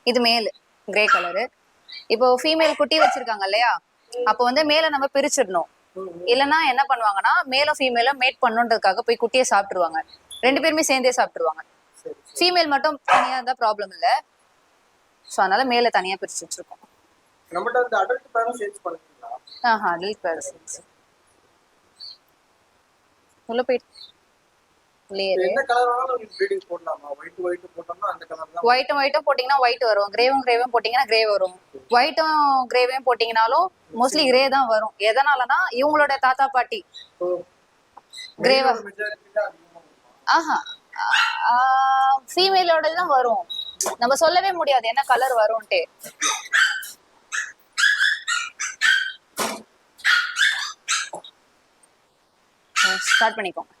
இது மேல் grey colour. இப்போ ஃபீமேல் குட்டி வச்சிருக்காங்க இல்லையா, அப்போ வந்து மேல நம்ம பிரிச்சிடணும். இல்லைன்னா என்ன பண்ணுவாங்கன்னா மேலும் ஃபீமேலும் மேட் பண்ணுன்றதுக்காக போய் குட்டியை சாப்பிட்டுருவாங்க. 2 பேருமே சேர்ந்தே சாப்பிட்டுருவாங்க. ஃபீமேல் மட்டும் தனியா இருந்தா ப்ராப்ளம் இல்லை. ஸோ அதனால மேல தனியா பிரிச்சு வச்சிருக்கோம். அடல்ட் பேர் சேல்ஸ் உள்ள போயிட்டு ஒயிட்டும் ஒயிட்டும் போட்டீங்கன்னா ஒயிட் வரும், கிரேவும் கிரேவும் போட்டீங்கன்னா கிரே வரும். ஒயிட்டும் கிரேவையும் போட்டீங்கன்னாலும் மோஸ்ட்லி கிரே தான் வரும். எதனாலனா இவங்களோட தாத்தா பாட்டி கிரேவா ஃபீமேலோட தான் வரும். நம்ம சொல்லவே முடியாது என்ன கலர் வரும்ட்டு. ஸ்டார்ட் பண்ணிக்கோங்க.